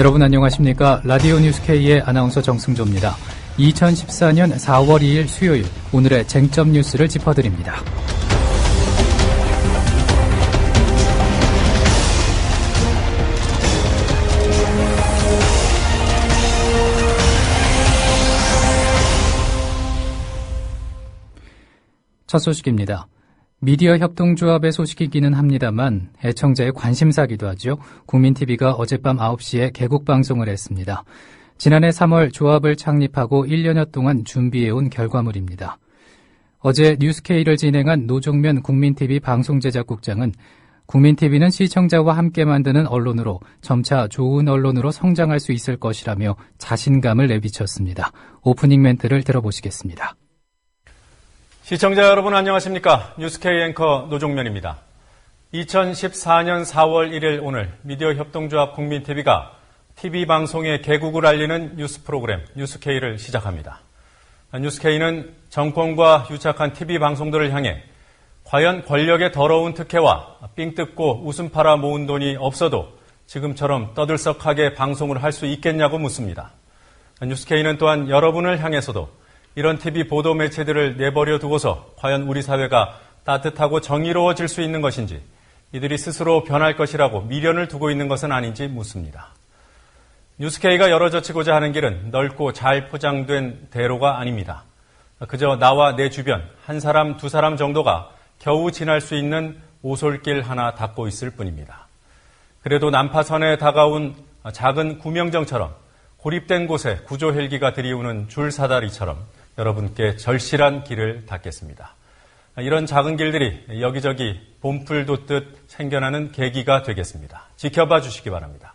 여러분 안녕하십니까? 라디오 뉴스 K의 아나운서 정승조입니다. 2014년 4월 2일 수요일 오늘의 쟁점 뉴스를 짚어드립니다. 첫 소식입니다. 미디어 협동조합의 소식이기는 합니다만 애청자의 관심사기도 하죠. 국민TV가 어젯밤 9시에 개국 방송을 했습니다. 지난해 3월 조합을 창립하고 1년여 동안 준비해온 결과물입니다. 어제 뉴스K를 진행한 노종면 국민TV 방송제작국장은 국민TV는 시청자와 함께 만드는 언론으로 점차 좋은 언론으로 성장할 수 있을 것이라며 자신감을 내비쳤습니다. 오프닝 멘트를 들어보시겠습니다. 시청자 여러분 안녕하십니까? 뉴스K 앵커 노종면입니다. 2014년 4월 1일 오늘 미디어 협동조합 국민TV가 TV방송의 개국을 알리는 뉴스 프로그램 뉴스K를 시작합니다. 뉴스K는 정권과 유착한 TV방송들을 향해 과연 권력의 더러운 특혜와 삥 뜯고 웃음 팔아 모은 돈이 없어도 지금처럼 떠들썩하게 방송을 할 수 있겠냐고 묻습니다. 뉴스K는 또한 여러분을 향해서도 이런 TV 보도 매체들을 내버려 두고서 과연 우리 사회가 따뜻하고 정의로워질 수 있는 것인지, 이들이 스스로 변할 것이라고 미련을 두고 있는 것은 아닌지 묻습니다. 뉴스K가 열어젖히고자 하는 길은 넓고 잘 포장된 대로가 아닙니다. 그저 나와 내 주변 한 사람 두 사람 정도가 겨우 지날 수 있는 오솔길 하나 닦고 있을 뿐입니다. 그래도 난파선에 다가온 작은 구명정처럼 고립된 곳에 구조 헬기가 들이우는 줄사다리처럼 여러분께 절실한 길을 닦겠습니다. 이런 작은 길들이 여기저기 봄풀 돋듯 생겨나는 계기가 되겠습니다. 지켜봐 주시기 바랍니다.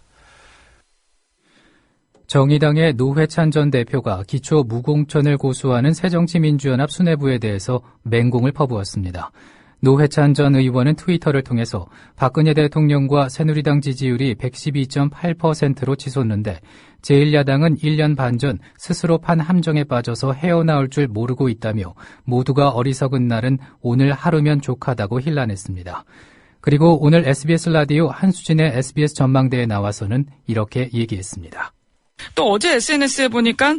정의당의 노회찬 전 대표가 기초 무공천을 고수하는 새정치민주연합 수뇌부에 대해서 맹공을 퍼부었습니다. 노회찬 전 의원은 트위터를 통해서 박근혜 대통령과 새누리당 지지율이 112.8%로 치솟는데 제1야당은 1년 반 전 스스로 판 함정에 빠져서 헤어나올 줄 모르고 있다며 모두가 어리석은 날은 오늘 하루면 족하다고 hir난했습니다. 그리고 오늘 SBS 라디오 한수진의 SBS 전망대에 나와서는 이렇게 얘기했습니다. 또 어제 SNS에 보니까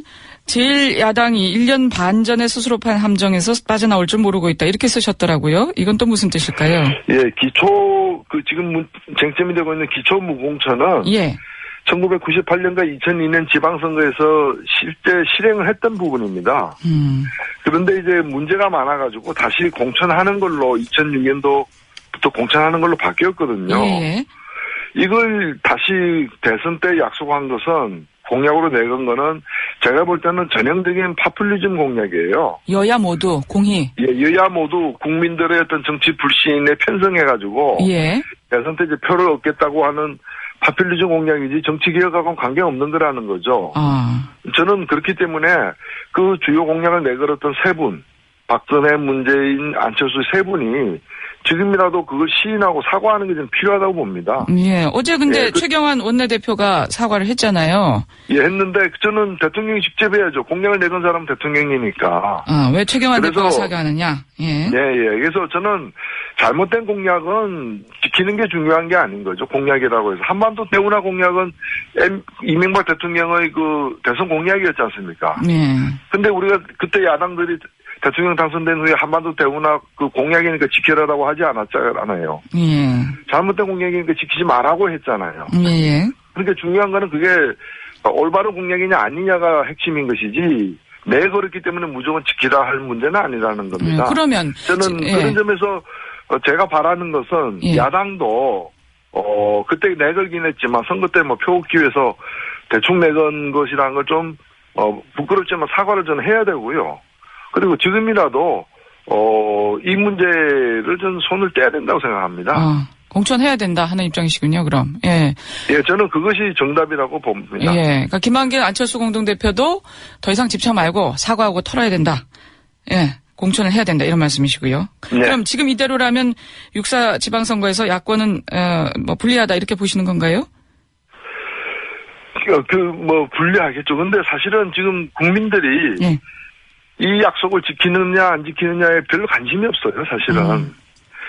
제1야당이 1년 반 전에 스스로 판 함정에서 빠져나올 줄 모르고 있다. 이렇게 쓰셨더라고요. 이건 또 무슨 뜻일까요? 예, 지금 쟁점이 되고 있는 기초 무공천은 1998년과 2002년 지방선거에서 실제 실행을 했던 부분입니다. 그런데 이제 문제가 많아가지고 다시 공천하는 걸로 2006년도부터 공천하는 걸로 바뀌었거든요. 예. 이걸 다시 대선 때 약속한 것은 공약으로 내건 거는 제가 볼 때는 전형적인 파퓰리즘 공약이에요. 여야 모두 공히. 예, 여야 모두 국민들의 어떤 정치 불신에 편성해가지고 대선 때 이제 표를 얻겠다고 하는 파퓰리즘 공약이지 정치 개혁하고는 관계없는 거라는 거죠. 저는 그렇기 때문에 그 주요 공약을 내걸었던 세 분, 박근혜, 문재인, 안철수 세 분이 지금이라도 그걸 시인하고 사과하는 게 좀 필요하다고 봅니다. 예, 어제 근데 최경환 원내대표가 사과를 했잖아요. 예, 했는데 저는 대통령이 직접 해야죠. 공약을 내건 사람은 대통령이니까. 왜 최경환 대표가 사과하느냐? 예. 그래서 저는 잘못된 공약은 지키는 게 중요한 게 아닌 거죠. 공약이라고 해서. 한반도 대운하 공약은 이명박 대통령의 그 대선 공약이었지 않습니까? 근데 우리가 그때 야당들이 대통령 당선된 후에 한반도 대운하 그 공약이니까 지켜라라고 하지 않았잖아요. 잘못된 공약이니까 지키지 말라고 했잖아요. 그러니까 중요한 거는 그게 올바른 공약이냐 아니냐가 핵심인 것이지 내걸었기 때문에 무조건 지키라 할 문제는 아니라는 겁니다. 그러면 저는 그런 점에서 제가 바라는 것은 야당도 그때 내걸긴 했지만 선거 때 뭐 표 얻기 위해서 대충 내건 것이라는 걸 좀 부끄럽지만 사과를 저는 해야 되고요. 그리고 지금이라도 이 문제를 좀 손을 떼야 된다고 생각합니다. 공천해야 된다 하는 입장이시군요. 그럼 예, 저는 그것이 정답이라고 봅니다. 그러니까 김한길 안철수 공동대표도 더 이상 집착 말고 사과하고 털어야 된다. 공천을 해야 된다 이런 말씀이시고요. 그럼 지금 이대로라면 6.4 지방선거에서 야권은 불리하다 이렇게 보시는 건가요? 불리하겠죠. 근데 사실은 지금 국민들이 이 약속을 지키느냐 안 지키느냐에 별로 관심이 없어요. 사실은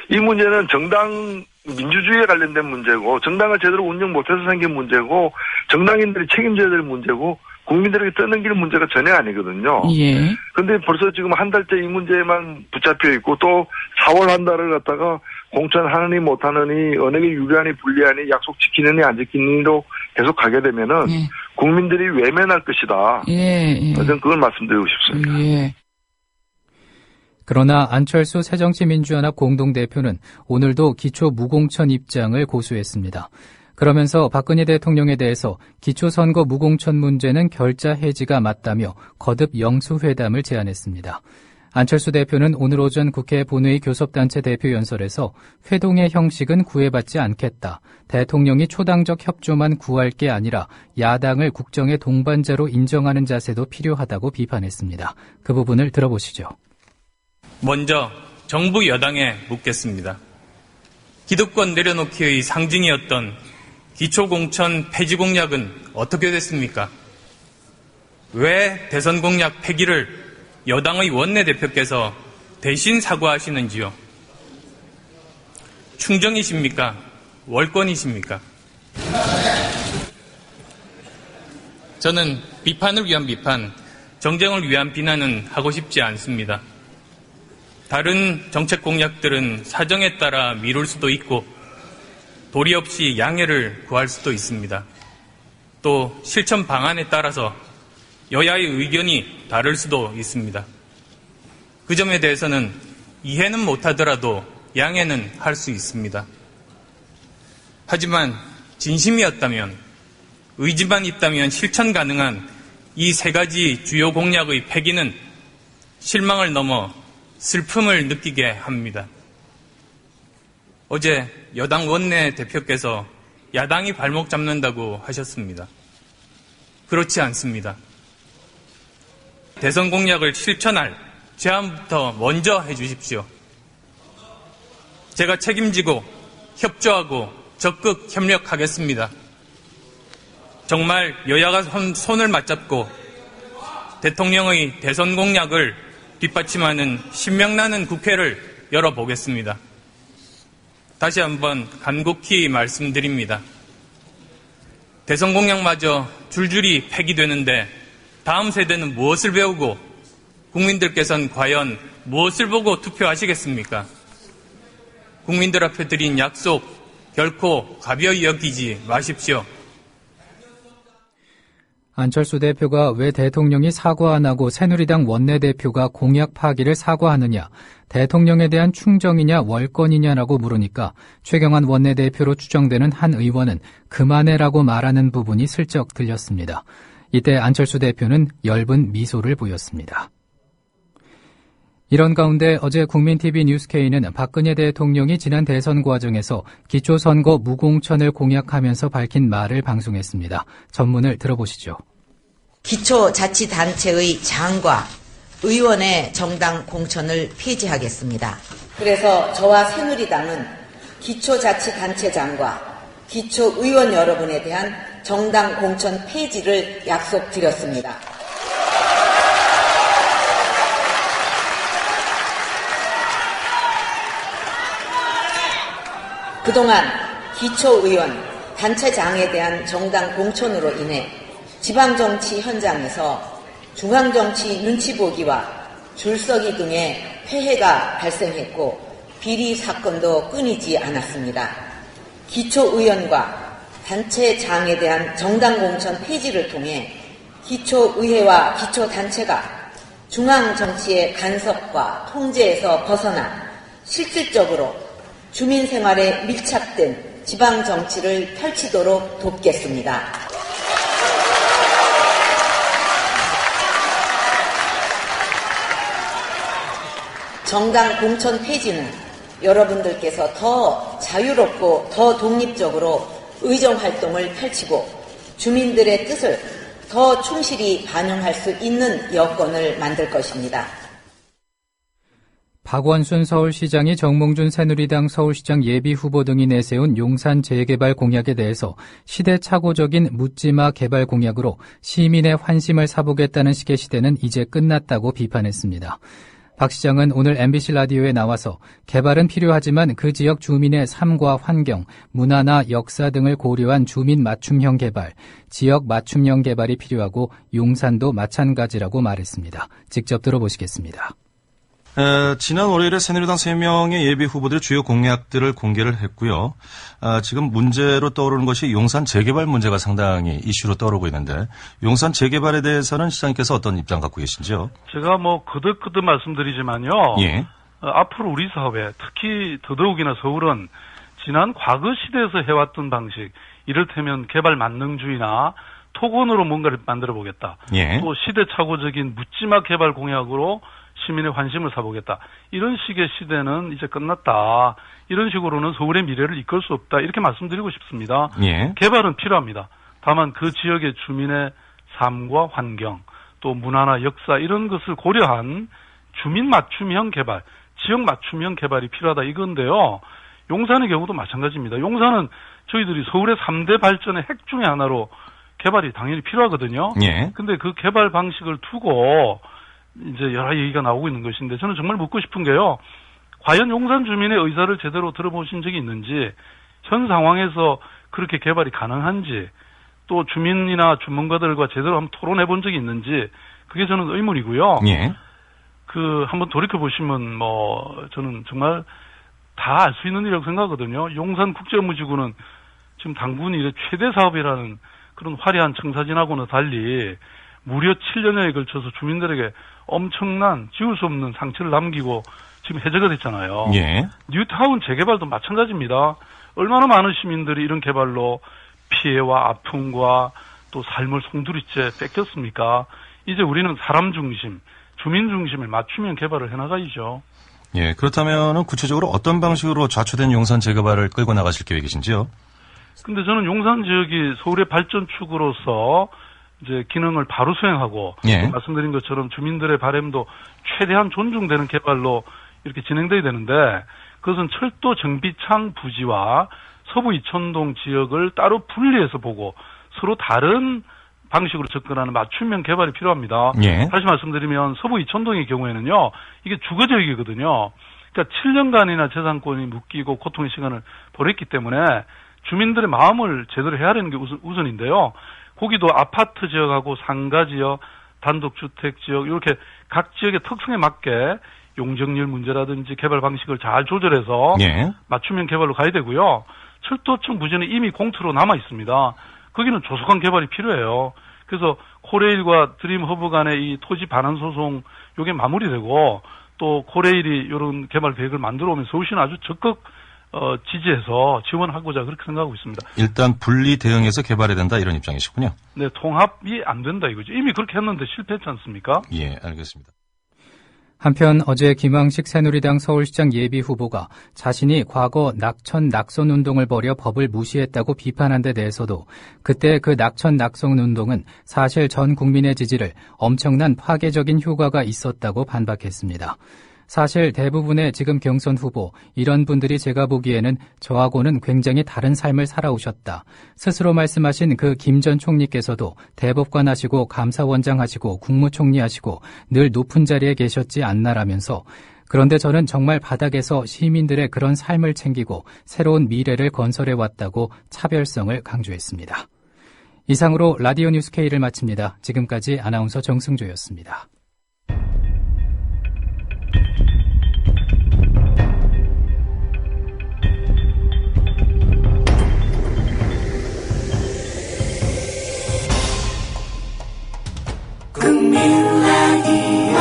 이 문제는 정당 민주주의에 관련된 문제고 정당을 제대로 운영 못해서 생긴 문제고 정당인들이 책임져야 될 문제고 국민들에게 떠넘기는 문제가 전혀 아니거든요. 예. 근데 벌써 지금 한 달째 이 문제에만 붙잡혀 있고 또 4월 한 달을 갖다가 공천하느니 못하느니 어느 게 유리하니 불리하니 약속 지키느니 안 지키느니로 계속 가게 되면은 국민들이 외면할 것이다. 저는 그걸 말씀드리고 싶습니다. 예. 그러나 안철수 새정치민주연합 공동대표는 오늘도 기초 무공천 입장을 고수했습니다. 그러면서 박근혜 대통령에 대해서 기초선거 무공천 문제는 결자 해지가 맞다며 거듭 영수회담을 제안했습니다. 안철수 대표는 오늘 오전 국회 본회의 교섭단체 대표연설에서 회동의 형식은 구애받지 않겠다. 대통령이 초당적 협조만 구할 게 아니라 야당을 국정의 동반자로 인정하는 자세도 필요하다고 비판했습니다. 그 부분을 들어보시죠. 먼저 정부 여당에 묻겠습니다. 기득권 내려놓기의 상징이었던 기초공천 폐지 공약은 어떻게 됐습니까? 왜 대선 공약 폐기를 여당의 원내대표께서 대신 사과하시는지요? 충정이십니까? 월권이십니까? 저는 비판을 위한 비판, 정쟁을 위한 비난은 하고 싶지 않습니다. 다른 정책 공약들은 사정에 따라 미룰 수도 있고 도리 없이 양해를 구할 수도 있습니다. 또 실천 방안에 따라서 여야의 의견이 다를 수도 있습니다. 그 점에 대해서는 이해는 못하더라도 양해는 할 수 있습니다. 하지만 진심이었다면, 의지만 있다면 실천 가능한 이 세 가지 주요 공약의 폐기는 실망을 넘어 슬픔을 느끼게 합니다. 어제 여당 원내대표께서 야당이 발목 잡는다고 하셨습니다. 그렇지 않습니다. 대선 공약을 실천할 제안부터 먼저 해주십시오. 제가 책임지고 협조하고 적극 협력하겠습니다. 정말 여야가 손을 맞잡고 대통령의 대선 공약을 뒷받침하는 신명나는 국회를 열어보겠습니다. 다시 한번 간곡히 말씀드립니다. 대선 공약마저 줄줄이 폐기되는데 다음 세대는 무엇을 배우고 국민들께서는 과연 무엇을 보고 투표하시겠습니까? 국민들 앞에 드린 약속 결코 가벼이 여기지 마십시오. 안철수 대표가 왜 대통령이 사과 안 하고 새누리당 원내대표가 공약 파기를 사과하느냐, 대통령에 대한 충정이냐 월권이냐라고 물으니까 최경환 원내대표로 추정되는 한 의원은 그만해라고 말하는 부분이 슬쩍 들렸습니다. 이때 안철수 대표는 엷은 미소를 보였습니다. 이런 가운데 어제 국민TV 뉴스K는 박근혜 대통령이 지난 대선 과정에서 기초선거 무공천을 공약하면서 밝힌 말을 방송했습니다. 전문을 들어보시죠. 기초자치단체의 장과 의원의 정당 공천을 폐지하겠습니다. 그래서 저와 새누리당은 기초자치단체장과 기초의원 여러분에 대한 정당 공천 폐지를 약속드렸습니다. 그동안 기초의원, 단체장에 대한 정당 공천으로 인해 지방정치 현장에서 중앙정치 눈치 보기와 줄서기 등의 폐해가 발생했고 비리 사건도 끊이지 않았습니다. 기초의원과 단체장에 대한 정당 공천 폐지를 통해 기초의회와 기초단체가 중앙정치의 간섭과 통제에서 벗어나 실질적으로 주민생활에 밀착된 지방정치를 펼치도록 돕겠습니다. 정당 공천 폐지는 여러분들께서 더 자유롭고 더 독립적으로 의정활동을 펼치고 주민들의 뜻을 더 충실히 반영할 수 있는 여건을 만들 것입니다. 박원순 서울시장이 정몽준 새누리당 서울시장 예비후보 등이 내세운 용산 재개발 공약에 대해서 시대착오적인 묻지마 개발 공약으로 시민의 환심을 사보겠다는 식의 시대는 이제 끝났다고 비판했습니다. 박 시장은 오늘 MBC 라디오에 나와서 개발은 필요하지만 그 지역 주민의 삶과 환경, 문화나 역사 등을 고려한 주민 맞춤형 개발, 지역 맞춤형 개발이 필요하고 용산도 마찬가지라고 말했습니다. 직접 들어보시겠습니다. 지난 월요일에 새누리당 3명의 예비 후보들의 주요 공약들을 공개를 했고요. 지금 문제로 떠오르는 것이 용산 재개발 문제가 상당히 이슈로 떠오르고 있는데 용산 재개발에 대해서는 시장님께서 어떤 입장 갖고 계신지요? 제가 거듭 말씀드리지만요. 예. 앞으로 우리 사회, 특히 더더욱이나 서울은 지난 과거 시대에서 해왔던 방식, 이를테면 개발 만능주의나 토건으로 뭔가를 만들어 보겠다. 예. 또 시대착오적인 묻지마 개발 공약으로 시민의 관심을 사보겠다. 이런 식의 시대는 이제 끝났다. 이런 식으로는 서울의 미래를 이끌 수 없다. 이렇게 말씀드리고 싶습니다. 예. 개발은 필요합니다. 다만 그 지역의 주민의 삶과 환경, 또 문화나 역사 이런 것을 고려한 주민 맞춤형 개발, 지역 맞춤형 개발이 필요하다 이건데요. 용산의 경우도 마찬가지입니다. 용산은 저희들이 서울의 3대 발전의 핵 중에 하나로 개발이 당연히 필요하거든요. 예. 근데 그 개발 방식을 두고 이제 여러 얘기가 나오고 있는 것인데 저는 정말 묻고 싶은 게요. 과연 용산 주민의 의사를 제대로 들어보신 적이 있는지, 현 상황에서 그렇게 개발이 가능한지, 또 주민이나 전문가들과 제대로 한번 토론해 본 적이 있는지, 그게 저는 의문이고요. 예. 한번 돌이켜보시면 저는 정말 다 알 수 있는 일이라고 생각하거든요. 용산 국제업무지구는 지금 당군 이래 최대 사업이라는 그런 화려한 청사진하고는 달리 무려 7년여에 걸쳐서 주민들에게 엄청난 지울 수 없는 상처를 남기고 지금 해제가 됐잖아요. 예. 뉴타운 재개발도 마찬가지입니다. 얼마나 많은 시민들이 이런 개발로 피해와 아픔과 또 삶을 송두리째 뺏겼습니까? 이제 우리는 사람 중심, 주민 중심의 맞춤형 개발을 해나가야죠. 예. 그렇다면 구체적으로 어떤 방식으로 좌초된 용산 재개발을 끌고 나가실 계획이신지요? 근데 저는 용산 지역이 서울의 발전축으로서 이제 기능을 바로 수행하고 예. 말씀드린 것처럼 주민들의 바람도 최대한 존중되는 개발로 이렇게 진행돼야 되는데 그것은 철도 정비창 부지와 서부 이촌동 지역을 따로 분리해서 보고 서로 다른 방식으로 접근하는 맞춤형 개발이 필요합니다. 예. 다시 말씀드리면 서부 이촌동의 경우에는요. 이게 주거지역이거든요. 그러니까 7년간이나 재산권이 묶이고 고통의 시간을 보냈기 때문에 주민들의 마음을 제대로 헤아리는 게 우선인데요. 거기도 아파트 지역하고 상가 지역, 단독주택 지역 이렇게 각 지역의 특성에 맞게 용적률 문제라든지 개발 방식을 잘 조절해서 예. 맞춤형 개발로 가야 되고요. 철도청 부지는 이미 공투로 남아 있습니다. 거기는 조속한 개발이 필요해요. 그래서 코레일과 드림허브 간의 이 토지 반환 소송 이게 마무리되고 또 코레일이 이런 개발 계획을 만들어 오면 서울시는 아주 적극 지지해서 지원하고자 그렇게 생각하고 있습니다. 일단 분리 대응해서 개발해야 된다 이런 입장이시군요. 네, 통합이 안 된다 이거죠. 이미 그렇게 했는데 실패했지 않습니까? 예, 알겠습니다. 한편 어제 김황식 새누리당 서울시장 예비후보가 자신이 과거 낙천 낙선운동을 벌여 법을 무시했다고 비판한 데 대해서도 그때 그 낙천 낙선운동은 사실 전 국민의 지지를 엄청난 파괴적인 효과가 있었다고 반박했습니다. 사실 대부분의 지금 경선 후보, 이런 분들이 제가 보기에는 저하고는 굉장히 다른 삶을 살아오셨다. 스스로 말씀하신 그 김 전 총리께서도 대법관 하시고 감사원장 하시고 국무총리 하시고 늘 높은 자리에 계셨지 않나라면서 그런데 저는 정말 바닥에서 시민들의 그런 삶을 챙기고 새로운 미래를 건설해왔다고 차별성을 강조했습니다. 이상으로 라디오 뉴스 K를 마칩니다. 지금까지 아나운서 정승조였습니다. 국민 라디오